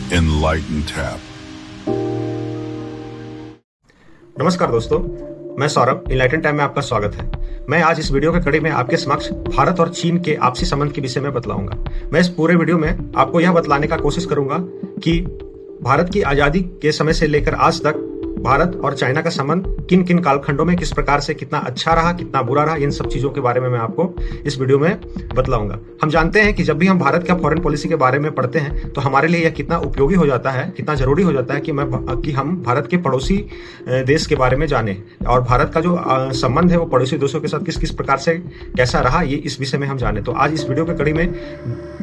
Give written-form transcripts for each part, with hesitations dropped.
Enlightened Tap. नमस्कार दोस्तों, मैं सौरभ इनलाइटन टाइम में आपका स्वागत है। मैं आज इस वीडियो के कड़ी में आपके समक्ष भारत और चीन के आपसी संबंध के विषय में बतलाऊंगा। मैं इस पूरे वीडियो में आपको यह बतलाने का कोशिश करूंगा कि भारत की आजादी के समय से लेकर आज तक भारत और चाइना का संबंध किन किन कालखंडों में किस प्रकार से कितना अच्छा रहा, कितना बुरा रहा, इन सब चीजों के बारे में मैं आपको इस वीडियो में बतलाऊंगा। हम जानते हैं कि जब भी हम भारत का फॉरेन पॉलिसी के बारे में पढ़ते हैं तो हमारे लिए यह कितना उपयोगी हो जाता है, कितना जरूरी हो जाता है कि हम भारत के पड़ोसी देश के बारे में जाने और भारत का जो संबंध है वो पड़ोसी देशों के साथ किस किस प्रकार से कैसा रहा, ये इस विषय में हम जाने। तो आज इस वीडियो के कड़ी में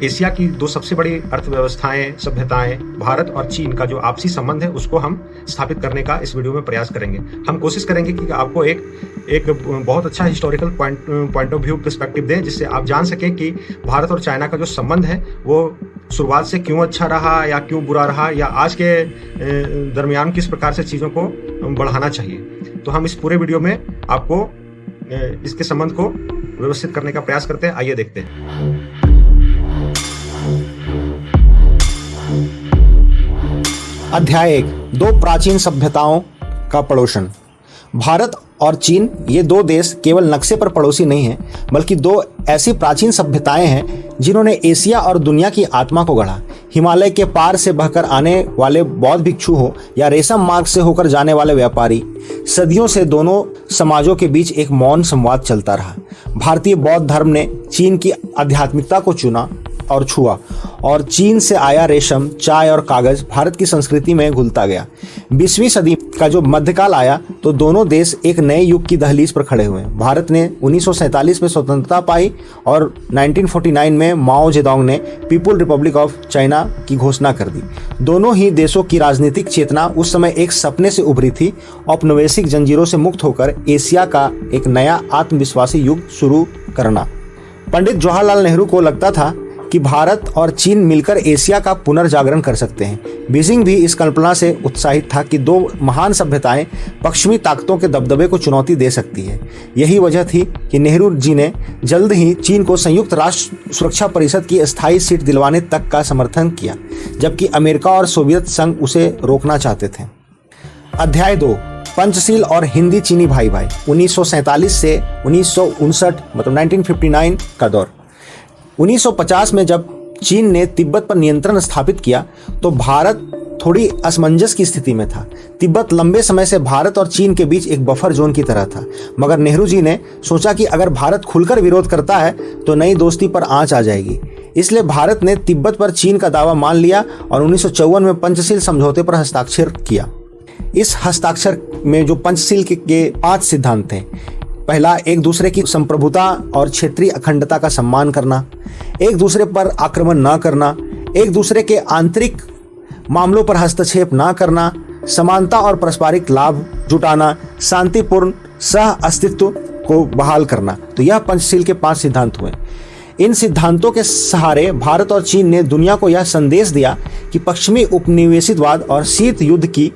एशिया की दो सबसे बड़ी अर्थव्यवस्थाएं, सभ्यताएं, भारत और चीन का जो आपसी संबंध है उसको हम स्थापित करने का इस वीडियो में प्रयास करेंगे। हम कोशिश करेंगे कि आपको एक बहुत अच्छा historical point of view perspective दें, जिससे आप जान सकें कि भारत और चाइना का जो संबंध है वो शुरुआत से क्यों अच्छा रहा या क्यों बुरा रहा, या आज के दरमियान किस प्रकार से चीज़ों को बढ़ाना चाहिए। तो हम इस पूरे वीडियो में आपको इसके संबंध को व्यवस्थित करने का प्रयास करते हैं। आइए देखते हैं। अध्याय 1, दो प्राचीन सभ्यताओं का पड़ोसन। भारत और चीन ये दो देश केवल नक्शे पर पड़ोसी नहीं हैं, बल्कि दो ऐसी प्राचीन सभ्यताएं हैं जिन्होंने एशिया और दुनिया की आत्मा को गढ़ा। हिमालय के पार से बहकर आने वाले बौद्ध भिक्षु हो या रेशम मार्ग से होकर जाने वाले व्यापारी, सदियों से दोनों समाजों के बीच एक मौन संवाद चलता रहा। भारतीय बौद्ध धर्म ने चीन की आध्यात्मिकता को चुना और छुआ, और चीन से आया रेशम, चाय और कागज भारत की संस्कृति में घुलता गया। 20वीं सदी का जो मध्यकाल आया तो दोनों देश एक नए युग की दहलीज पर खड़े हुए। भारत ने 1947 में स्वतंत्रता पाई और 1949 में माओ जेडोंग ने पीपुल रिपब्लिक ऑफ चाइना की घोषणा कर दी। दोनों ही देशों की राजनीतिक चेतना उस समय एक सपने से उभरी थी, औपनिवेशिक जंजीरों से मुक्त होकर एशिया का एक नया आत्मविश्वासी युग शुरू करना। पंडित जवाहरलाल नेहरू को लगता था कि भारत और चीन मिलकर एशिया का पुनर्जागरण कर सकते हैं। बीजिंग भी इस कल्पना से उत्साहित था कि दो महान सभ्यताएं पश्चिमी ताकतों के दबदबे को चुनौती दे सकती है। यही वजह थी कि नेहरू जी ने जल्द ही चीन को संयुक्त राष्ट्र सुरक्षा परिषद की स्थायी सीट दिलवाने तक का समर्थन किया, जबकि अमेरिका और सोवियत संघ उसे रोकना चाहते थे। अध्याय 2, पंचशील और हिंदी चीनी भाई भाई। 1947 से 1959 मतलब 1959 का दौर। 1950 में जब चीन ने तिब्बत पर नियंत्रण स्थापित किया तो भारत थोड़ी असमंजस की स्थिति में था। तिब्बत लंबे समय से भारत और चीन के बीच एक बफर जोन की तरह था, मगर नेहरू जी ने सोचा कि अगर भारत खुलकर विरोध करता है तो नई दोस्ती पर आंच आ जाएगी। इसलिए भारत ने तिब्बत पर चीन का दावा मान लिया और 1954 में पंचशील समझौते पर हस्ताक्षर किया। इस हस्ताक्षर में जो पंचशील के 5 सिद्धांत थे। पहला, एक दूसरे की संप्रभुता और क्षेत्रीय अखंडता का सम्मान करना, एक दूसरे पर आक्रमण न करना, एक दूसरे के आंतरिक मामलों पर हस्तक्षेप न करना, समानता और पारस्परिक लाभ जुटाना, शांतिपूर्ण सह अस्तित्व को बहाल करना। तो यह पंचशील के 5 सिद्धांत हुए। इन सिद्धांतों के सहारे भारत और चीन ने दुनिया को यह संदेश दिया कि पश्चिमी उपनिवेशवाद और शीत युद्ध की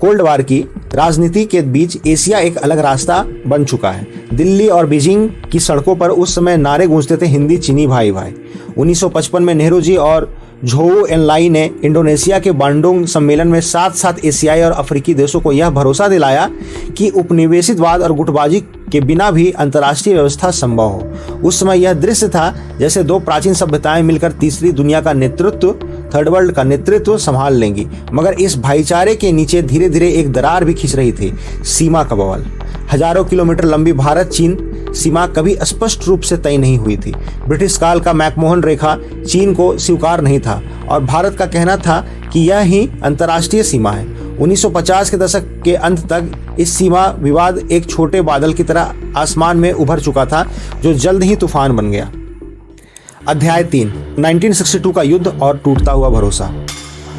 कोल्ड वार की राजनीति के बीच एशिया एक अलग रास्ता बन चुका है। दिल्ली और बीजिंग की सड़कों पर उस समय नारे गूंजते थे, हिंदी चीनी भाई भाई। 1955 में नेहरू जी और झोऊ एनलाई ने इंडोनेशिया के बांडुंग सम्मेलन में साथ साथ एशियाई और अफ्रीकी देशों को यह भरोसा दिलाया कि उपनिवेशवाद और गुटबाजी के बिना भी अंतर्राष्ट्रीय व्यवस्था संभव हो। उस समय यह दृश्य था जैसे दो प्राचीन सभ्यताएं मिलकर तीसरी दुनिया का नेतृत्व, थर्ड वर्ल्ड का नेतृत्व संभाल लेंगी। मगर इस भाईचारे के नीचे धीरे धीरे एक दरार भी खिंच रही थी, सीमा का बवाल। हजारों किलोमीटर लंबी भारत चीन सीमा कभी स्पष्ट रूप से तय नहीं हुई थी। ब्रिटिश काल का मैकमोहन रेखा चीन को स्वीकार नहीं था और भारत का कहना था कि यह ही अंतर्राष्ट्रीय सीमा है। 1950 के दशक के अंत तक इस सीमा विवाद एक छोटे बादल की तरह आसमान में उभर चुका था, जो जल्द ही तूफान बन गया। अध्याय 3, 1962 का युद्ध और टूटता हुआ भरोसा।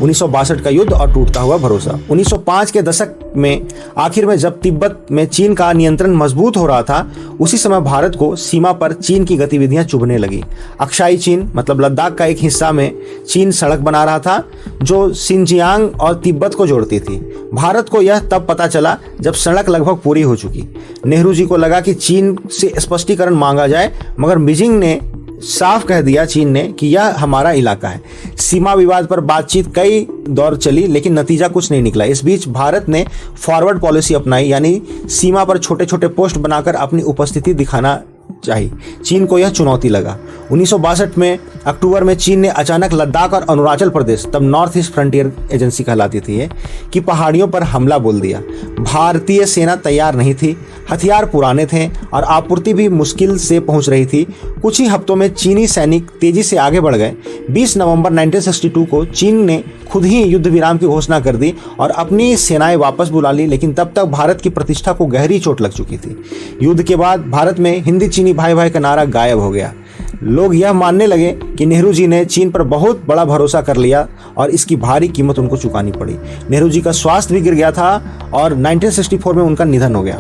1962 का युद्ध और टूटता हुआ भरोसा। 1905 के दशक में आखिर में जब तिब्बत में चीन का नियंत्रण मजबूत हो रहा था, उसी समय भारत को सीमा पर चीन की गतिविधियां चुभने लगी। अक्साई चीन मतलब लद्दाख का एक हिस्सा में चीन सड़क बना रहा था जो सिंजियांग और तिब्बत को जोड़ती थी। भारत को यह तब पता चला जब सड़क लगभग पूरी हो चुकी। नेहरू जी को लगा कि चीन से स्पष्टीकरण मांगा जाए, मगर बीजिंग ने साफ कह दिया चीन ने कि यह हमारा इलाका है। सीमा विवाद पर बातचीत कई दौर चली लेकिन नतीजा कुछ नहीं निकला। इस बीच भारत ने फॉरवर्ड पॉलिसी अपनाई, यानी सीमा पर छोटे छोटे पोस्ट बनाकर अपनी उपस्थिति दिखाना चाहिए। चीन को यह चुनौती लगा। 1962 में अक्टूबर में चीन ने अचानक लद्दाख और अरुणाचल प्रदेश, तब नॉर्थ ईस्ट फ्रंटियर एजेंसी कहलाती थी ये, कि पहाड़ियों पर हमला बोल दिया। भारतीय सेना तैयार नहीं थी, हथियार पुराने थे और आपूर्ति भी मुश्किल से पहुंच रही थी। कुछ ही हफ्तों में चीनी सैनिक तेजी से आगे बढ़ गए। 20 नवंबर 1962 को चीन ने खुद ही युद्ध विराम की घोषणा कर दी और अपनी सेनाएं वापस बुला ली, लेकिन तब तक भारत की प्रतिष्ठा को गहरी चोट लग चुकी थी। युद्ध के बाद भारत में हिंदी चीनी भाई भाई का नारा गायब हो गया। लोग यह मानने लगे कि नेहरू जी ने चीन पर बहुत बड़ा भरोसा कर लिया और इसकी भारी कीमत उनको चुकानी पड़ी। नेहरू जी का स्वास्थ्य भी गिर गया था और 1964 में उनका निधन हो गया।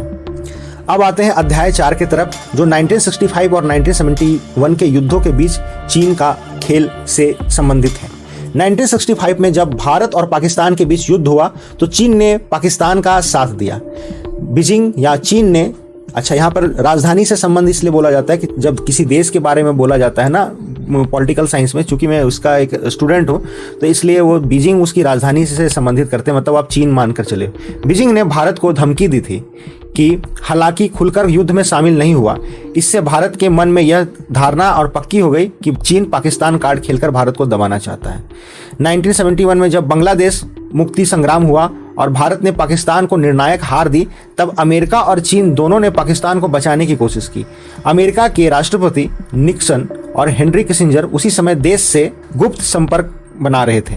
अब आते हैं अध्याय 4 की तरफ, जो 1965 और 1971 के युद्धों के बीच चीन का खेल से संबंधित है। 1965 में जब भारत और पाकिस्तान के बीच युद्ध हुआ तो चीन ने पाकिस्तान का साथ दिया। बीजिंग या चीन ने, अच्छा यहाँ पर राजधानी से संबंध इसलिए बोला जाता है कि जब किसी देश के बारे में बोला जाता है ना पॉलिटिकल साइंस में, चूंकि मैं उसका एक स्टूडेंट हूँ तो इसलिए वो बीजिंग उसकी राजधानी से संबंधित करते हैं, मतलब आप चीन मानकर चले। बीजिंग ने भारत को धमकी दी थी कि हालांकि खुलकर युद्ध में शामिल नहीं हुआ, इससे भारत के मन में यह धारणा और पक्की हो गई कि चीन पाकिस्तान कार्ड खेलकर भारत को दबाना चाहता है। 1971 में जब बांग्लादेश मुक्ति संग्राम हुआ और भारत ने पाकिस्तान को निर्णायक हार दी, तब अमेरिका और चीन दोनों ने पाकिस्तान को बचाने की कोशिश की। अमेरिका के राष्ट्रपति निक्सन और हेनरी किसिंजर उसी समय देश से गुप्त संपर्क बना रहे थे,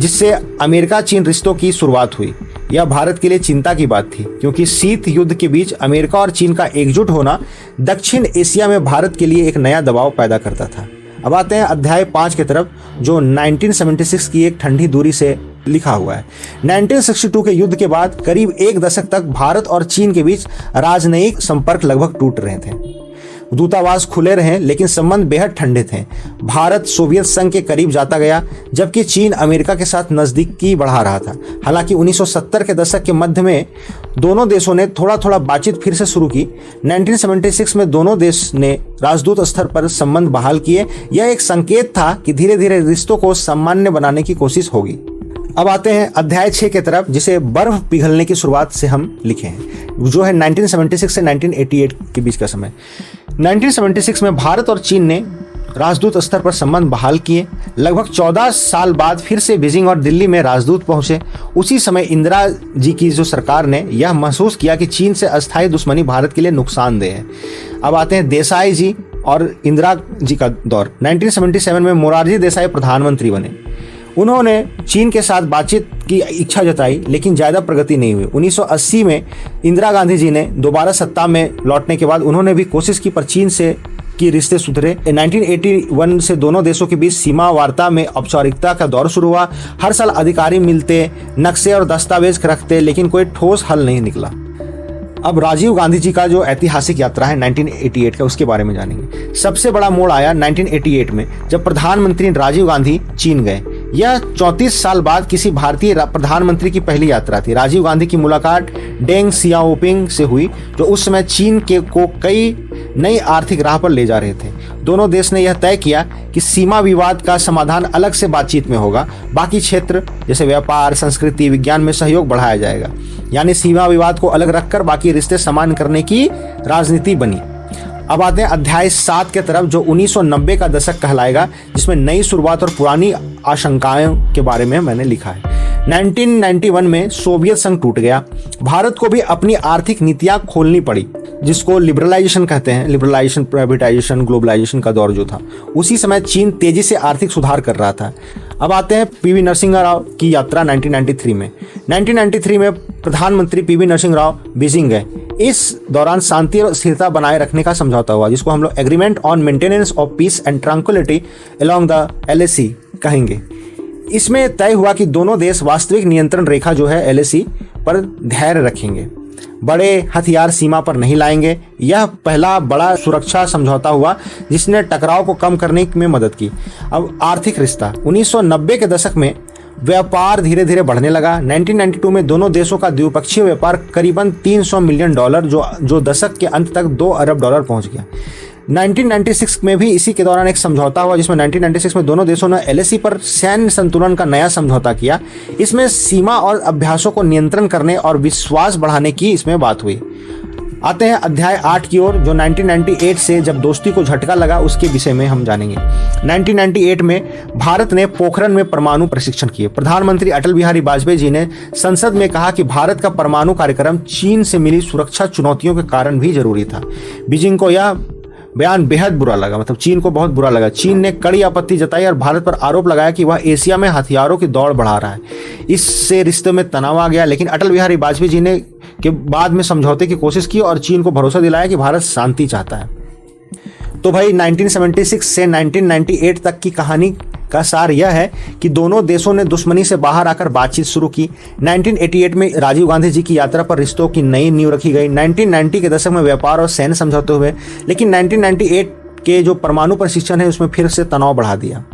जिससे अमेरिका चीन रिश्तों की शुरुआत हुई। यह भारत के लिए चिंता की बात थी, क्योंकि शीत युद्ध के बीच अमेरिका और चीन का एकजुट होना दक्षिण एशिया में भारत के लिए एक नया दबाव पैदा करता था। अब आते हैं अध्याय 5 की तरफ, जो 1976 की एक ठंडी दूरी से लिखा हुआ है। 1962 के युद्ध के बाद करीब एक दशक तक भारत और चीन के बीच राजनयिक संपर्क लगभग टूट रहे थे। दूतावास खुले रहे लेकिन संबंध बेहद ठंडे थे। भारत सोवियत संघ के करीब जाता गया, जबकि चीन अमेरिका के साथ नजदीकी बढ़ा रहा था। हालांकि 1970 के दशक के मध्य में दोनों देशों ने थोड़ा थोड़ा बातचीत फिर से शुरू की। 1976 में दोनों देश ने राजदूत स्तर पर संबंध बहाल किए। यह एक संकेत था कि धीरे धीरे रिश्तों को सामान्य बनाने की कोशिश होगी। अब आते हैं अध्याय 6 की तरफ, जिसे बर्फ पिघलने की शुरुआत से हम लिखे हैं, जो है 1976 से 1988 के बीच का समय। 1976 में भारत और चीन ने राजदूत स्तर पर संबंध बहाल किए। लगभग 14 साल बाद फिर से बीजिंग और दिल्ली में राजदूत पहुंचे। उसी समय इंदिरा जी की जो सरकार ने यह महसूस किया कि चीन से अस्थायी दुश्मनी भारत के लिए नुकसानदेह है। अब आते हैं देसाई जी और इंदिरा जी का दौर। 1977 में मोरारजी देसाई प्रधानमंत्री बने। उन्होंने चीन के साथ बातचीत की इच्छा जताई, लेकिन ज़्यादा प्रगति नहीं हुई। 1980 में इंदिरा गांधी जी ने दोबारा सत्ता में लौटने के बाद उन्होंने भी कोशिश की, पर चीन से की रिश्ते सुधरे। 1981 से दोनों देशों के बीच सीमा वार्ता में औपचारिकता का दौर शुरू हुआ। हर साल अधिकारी मिलते, नक्शे और दस्तावेज रखते, लेकिन कोई ठोस हल नहीं निकला। अब राजीव गांधी जी का जो ऐतिहासिक यात्रा है 1988 का, उसके बारे में जानेंगे। सबसे बड़ा मोड़ आया 1988 में, जब प्रधानमंत्री राजीव गांधी चीन गए। यह 34 साल बाद किसी भारतीय प्रधानमंत्री की पहली यात्रा थी। राजीव गांधी की मुलाकात डेंग सियाओपिंग से हुई, जो उस समय चीन को कई नई आर्थिक राह पर ले जा रहे थे। दोनों देश ने यह तय किया कि सीमा विवाद का समाधान अलग से बातचीत में होगा, बाकी क्षेत्र जैसे व्यापार, संस्कृति, विज्ञान में सहयोग बढ़ाया जाएगा। यानी सीमा विवाद को अलग रखकर बाकी रिश्ते समान करने की राजनीति बनी। अब आते हैं अध्याय 7 के तरफ, जो 1990 का दशक कहलाएगा, जिसमें नई शुरुआत और पुरानी आशंकाओं के बारे में मैंने लिखा है। 1991 में सोवियत संघ टूट गया। भारत को भी अपनी आर्थिक नीतियां खोलनी पड़ी, जिसको लिबरलाइजेशन कहते हैं। लिबरलाइजेशन, प्राइवेटाइजेशन, ग्लोबलाइजेशन का दौर जो था। उसी समय चीन तेजी से आर्थिक सुधार कर रहा था। अब आते हैं पीवी नरसिंह राव की यात्रा 1993 में। 1993 में प्रधानमंत्री पीवी नरसिंह राव बीजिंग गए। इस दौरान शांति और स्थिरता बनाए रखने का समझौता हुआ, जिसको हम लोग agreement on maintenance of peace and tranquillity along the LAC कहेंगे। इसमें तय हुआ कि दोनों देश वास्तविक नियंत्रण रेखा जो है LAC पर धैर्य रखेंगे, बड़े हथियार सीमा पर नहीं लाएंगे। यह पहला बड़ा सुरक्षा समझौता हुआ जिसने टकराव को कम करने में मदद की। अब आर्थिक रिश्ता 1990 के दशक में व्यापार धीरे धीरे बढ़ने लगा। 1992 में दोनों देशों का द्विपक्षीय व्यापार करीबन $300 मिलियन, जो दशक के अंत तक $2 अरब पहुंच गया। 1996 में भी इसी के दौरान एक समझौता हुआ, जिसमें 1996 में दोनों देशों ने एलएसी पर सैन्य संतुलन का नया समझौता किया। इसमें सीमा और अभ्यासों को नियंत्रण करने और विश्वास बढ़ाने की इसमें बात हुई। आते हैं अध्याय 8 की ओर, जो 1998 से जब दोस्ती को झटका लगा उसके विषय में हम जानेंगे। 1998 में भारत ने पोखरण में परमाणु प्रशिक्षण किए। प्रधानमंत्री अटल बिहारी वाजपेयी जी ने संसद में कहा कि भारत का परमाणु कार्यक्रम चीन से मिली सुरक्षा चुनौतियों के कारण भी जरूरी था। बीजिंग को यह बयान बेहद बुरा लगा, मतलब चीन को बहुत बुरा लगा। चीन ने कड़ी आपत्ति जताई और भारत पर आरोप लगाया कि वह एशिया में हथियारों की दौड़ बढ़ा रहा है। इससे रिश्ते में तनाव आ गया, लेकिन अटल बिहारी वाजपेयी जी ने के बाद में समझौते की कोशिश की और चीन को भरोसा दिलाया कि भारत शांति चाहता है। तो भाई 1976 से 1998 तक की कहानी का सार यह है कि दोनों देशों ने दुश्मनी से बाहर आकर बातचीत शुरू की। 1988 में राजीव गांधी जी की यात्रा पर रिश्तों की नई नींव रखी गई। 1990 के दशक में व्यापार और सैन्य समझौते हुए, लेकिन 1998 के जो परमाणु प्रशिक्षण है उसमें फिर से तनाव बढ़ा दिया।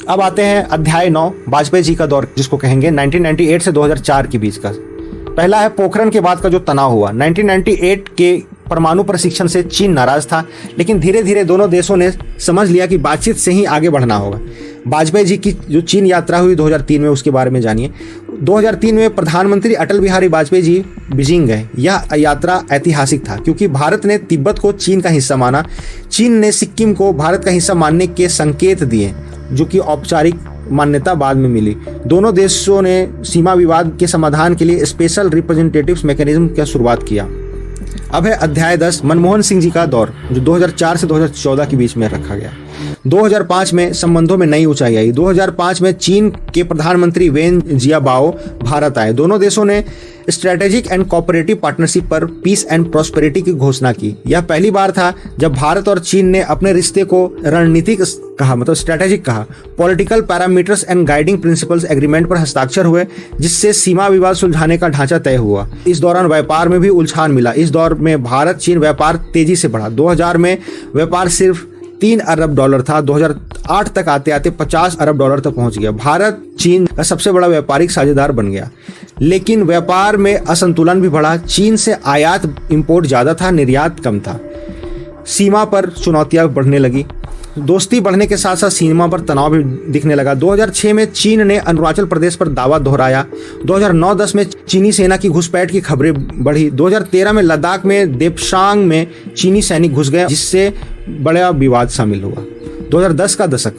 अब आते हैं अध्याय 9, वाजपेयी जी का दौर, जिसको कहेंगे 1998 से 2004 के बीच का। पहला है पोखरण के बाद का जो तनाव हुआ। 1998 के परमाणु प्रशिक्षण से चीन नाराज था, लेकिन धीरे धीरे दोनों देशों ने समझ लिया कि बातचीत से ही आगे बढ़ना होगा। वाजपेयी जी की जो चीन यात्रा हुई 2003 में, उसके बारे में जानिए। 2003 में प्रधानमंत्री अटल बिहारी वाजपेयी जी बीजिंग गए। यह यात्रा ऐतिहासिक था क्योंकि भारत ने तिब्बत को चीन का हिस्सा माना। चीन ने सिक्किम को भारत का हिस्सा मानने के संकेत दिए, जो कि औपचारिक मान्यता बाद में मिली। दोनों देशों ने सीमा विवाद के समाधान के लिए स्पेशल रिप्रेजेंटेटिव्स मैकेनिज्म की शुरुआत किया। अब है अध्याय 10, मनमोहन सिंह जी का दौर, जो 2004 से 2014 के बीच में रखा गया। 2005 में संबंधों में नई ऊंचाई आई। 2005 में चीन के प्रधानमंत्री वेन जियाबाओ भारत आए। दोनों देशों ने स्ट्रेटेजिक एंड कोऑपरेटिव पार्टनरशिप पर पीस एंड प्रॉस्पेरिटी की घोषणा की। यह पहली बार था जब भारत और चीन ने अपने रिश्ते को रणनीतिक कहा, मतलब स्ट्रेटेजिक कहा। Political parameters and guiding principles agreement पर हस्ताक्षर हुए, जिससे सीमा विवाद सुलझाने का ढांचा तय हुआ। इस दौरान व्यापार में भी उलझान मिला। इस दौर में भारत चीन व्यापार तेजी से बढ़ा। 2000 में व्यापार सिर्फ $3 अरब था। 2008 तक आते आते $50 अरब तक पहुंच गया। भारत चीन का सबसे बड़ा व्यापारिक साझेदार बन गया, लेकिन व्यापार में असंतुलन भी बढ़ा। चीन से आयात इंपोर्ट ज़्यादा था, निर्यात कम था। सीमा पर चुनौतियां बढ़ने लगी। दोस्ती बढ़ने के साथ साथ सीमा पर तनाव भी दिखने लगा। 2006 में चीन ने अरुणाचल प्रदेश पर दावा दोहराया। 2009-10 में चीनी सेना की घुसपैठ की खबरें बढ़ी। 2013 में लद्दाख में देप्सांग में चीनी सैनिक घुस गए, जिससे बड़ा विवाद शामिल हुआ। 2010 का दशक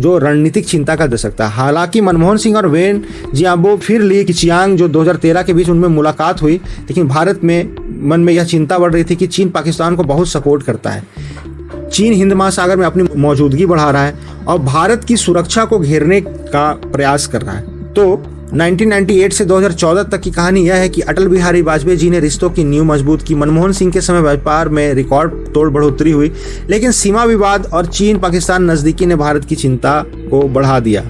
जो रणनीतिक चिंता का दशक था। हालांकि मनमोहन सिंह और वेन जियाबो फिर ली किचियांग जो 2013 के बीच उनमें मुलाकात हुई, लेकिन भारत में मन में यह चिंता बढ़ रही थी कि चीन पाकिस्तान को बहुत सपोर्ट करता है। चीन हिंद महासागर में अपनी मौजूदगी बढ़ा रहा है और भारत की सुरक्षा को घेरने का प्रयास कर रहा है। तो 1998 से 2014 तक की कहानी यह है कि अटल बिहारी वाजपेयी जी ने रिश्तों की नींव मजबूत की। मनमोहन सिंह के समय व्यापार में रिकॉर्ड तोड़ बढ़ोतरी हुई, लेकिन सीमा विवाद और चीन पाकिस्तान नज़दीकी ने भारत की चिंता को बढ़ा दिया।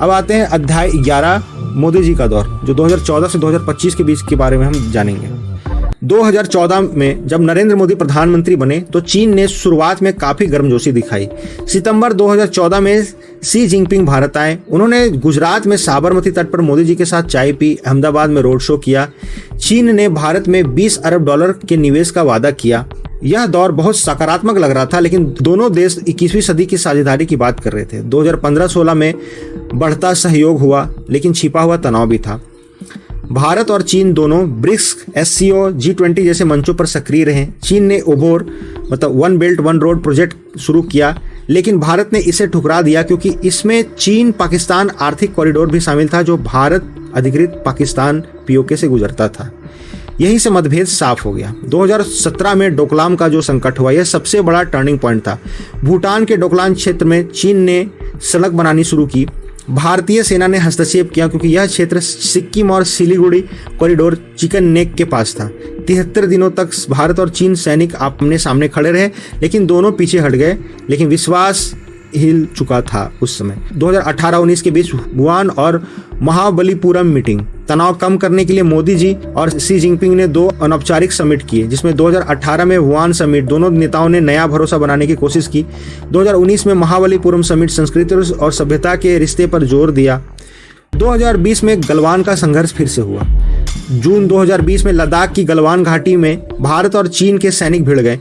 अब आते हैं अध्याय 11, मोदी जी का दौर, जो 2014 से 2025 के बीच के बारे में हम जानेंगे। 2014 में जब नरेंद्र मोदी प्रधानमंत्री बने तो चीन ने शुरुआत में काफ़ी गर्मजोशी दिखाई। सितंबर 2014 में शी जिनपिंग भारत आए। उन्होंने गुजरात में साबरमती तट पर मोदी जी के साथ चाय पी, अहमदाबाद में रोड शो किया। चीन ने भारत में $20 अरब के निवेश का वादा किया। यह दौर बहुत सकारात्मक लग रहा था, लेकिन दोनों देश 21वीं सदी की साझेदारी की बात कर रहे थे। 2015-16 में बढ़ता सहयोग हुआ, लेकिन छिपा हुआ तनाव भी था। भारत और चीन दोनों ब्रिक्स, SCO, G20 जैसे मंचों पर सक्रिय रहे। चीन ने ओभर मतलब one belt one road project शुरू किया, लेकिन भारत ने इसे ठुकरा दिया क्योंकि इसमें चीन पाकिस्तान आर्थिक कॉरिडोर भी शामिल था, जो भारत अधिकृत पाकिस्तान POK से गुजरता था। यहीं से मतभेद साफ हो गया। 2017 में डोकलाम का जो संकट हुआ, यह सबसे बड़ा टर्निंग पॉइंट था। भूटान के डोकलाम क्षेत्र में चीन ने सड़क बनानी शुरू की। भारतीय सेना ने हस्तक्षेप किया क्योंकि यह क्षेत्र सिक्किम और सिलीगुड़ी कॉरिडोर चिकन नेक के पास था। 73 दिनों तक भारत और चीन सैनिक आमने सामने खड़े रहे, लेकिन दोनों पीछे हट गए। लेकिन विश्वास हिल चुका था उस समय। 2018-19 के बीच वुहान और महाबलीपुरम मीटिंग। तनाव कम करने के लिए मोदी जी और शी जिनपिंग ने 2 अनौपचारिक समिट किए, जिसमें 2018 में वुहान समिट दोनों नेताओं ने नया भरोसा बनाने की कोशिश की। 2019 में महाबलीपुरम समिट संस्कृति और सभ्यता के रिश्ते पर जोर दिया। 2020 में गलवान का संघर्ष फिर से हुआ। जून 2020 में लद्दाख की गलवान घाटी में भारत और चीन के सैनिक भिड़ गए।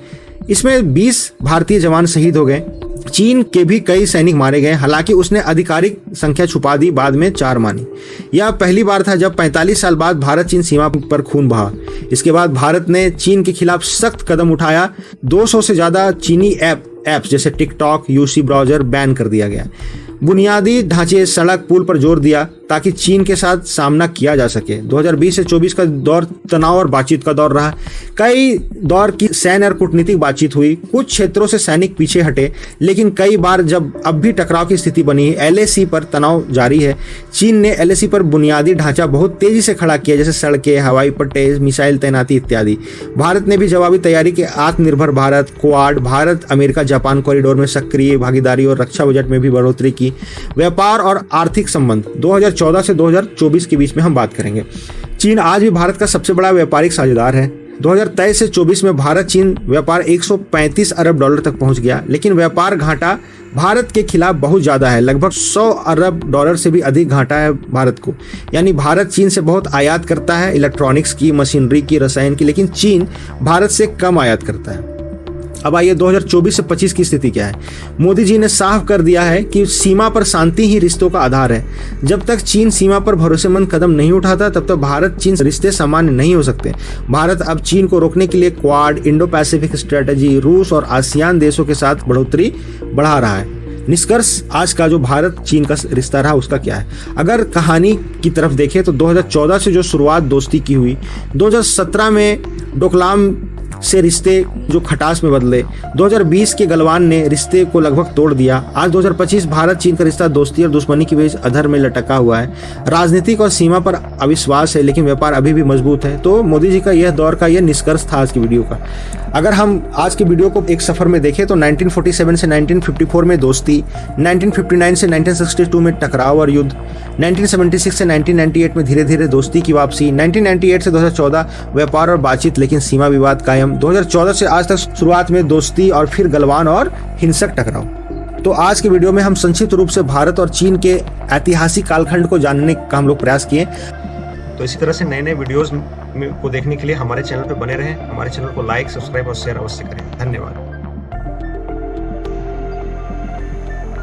इसमें 20 भारतीय जवान शहीद हो गए। चीन के भी कई सैनिक मारे गए, हालांकि उसने आधिकारिक संख्या छुपा दी, बाद में 4 मानी। यह पहली बार था जब 45 साल बाद भारत चीन सीमा पर खून बहा। इसके बाद भारत ने चीन के खिलाफ सख्त कदम उठाया। 200 से ज्यादा चीनी ऐप्स जैसे टिकटॉक, यूसी ब्राउजर बैन कर दिया गया। बुनियादी ढांचे, सड़क, पुल पर जोर दिया ताकि चीन के साथ सामना किया जा सके। 2020 से 24 का दौर तनाव और बातचीत का दौर रहा। कई दौर की सैन्य और कूटनीतिक बातचीत हुई। कुछ क्षेत्रों से सैनिक पीछे हटे, लेकिन कई बार जब अब भी टकराव की स्थिति बनी। एलएसी पर तनाव जारी है। चीन ने एलएसी पर बुनियादी ढांचा बहुत तेजी से खड़ा किया, जैसे सड़कें, हवाई पट्टे, मिसाइल तैनाती इत्यादि। भारत ने भी जवाबी तैयारी के आत्मनिर्भर Bharat, quad, Bharat America Japan corridor में सक्रिय भागीदारी और रक्षा बजट में भी बढ़ोतरी की। व्यापार और आर्थिक संबंध 2014 से 2024 के बीच में हम बात करेंगे। चीन आज भी भारत का सबसे बड़ा व्यापारिक साझेदार है। 2023 से 24 में भारत चीन व्यापार 135 अरब डॉलर तक पहुंच गया, लेकिन व्यापार घाटा भारत के खिलाफ बहुत ज़्यादा है। लगभग 100 अरब डॉलर से भी अधिक घाटा है भारत को। यानी भारत चीन से बहुत आयात करता है, इलेक्ट्रॉनिक्स की, मशीनरी की, रसायन की, लेकिन चीन भारत से कम आयात करता है। अब आइए 2024 से 25 की स्थिति क्या है। मोदी जी ने साफ कर दिया है कि सीमा पर शांति ही रिश्तों का आधार है। जब तक चीन सीमा पर भरोसेमंद कदम नहीं उठाता, तब तक भारत चीन रिश्ते सामान्य नहीं हो सकते। भारत अब चीन को रोकने के लिए क्वाड, इंडो पैसिफिक स्ट्रेटजी, रूस और आसियान देशों के साथ बढ़ोतरी बढ़ा रहा है। निष्कर्ष आज का जो भारत चीन का रिश्ता रहा उसका क्या है। अगर कहानी की तरफ देखें तो 2014 से जो शुरुआत दोस्ती की हुई, 2017 में डोकलाम से रिश्ते जो खटास में बदले, 2020 के गलवान ने रिश्ते को लगभग तोड़ दिया। आज 2025 भारत चीन का रिश्ता दोस्ती और दुश्मनी के बीच अधर में लटका हुआ है। राजनीतिक और सीमा पर अविश्वास है, लेकिन व्यापार अभी भी मजबूत है। तो मोदी जी का यह दौर का यह निष्कर्ष था आज की वीडियो का। अगर हम आज की वीडियो को एक सफर में देखें तो 1947 से 1954 में दोस्ती, 1959 से 1962 में टकराव और युद्ध, 1976 से 1998 में धीरे धीरे दोस्ती की वापसी, 1998 से 2014 व्यापार और बातचीत लेकिन सीमा विवाद कायम, 2014 से आज तक शुरुआत में दोस्ती और फिर गलवान और हिंसक टकराव। तो आज के वीडियो में हम संक्षिप्त रूप से भारत और चीन के ऐतिहासिक कालखंड को जानने का हम लोग प्रयास किए। तो इसी तरह से नए नए वीडियोस को देखने के लिए हमारे चैनल पर बने रहें। हमारे चैनल को लाइक, सब्सक्राइब और शेयर अवश्य करें। धन्यवाद।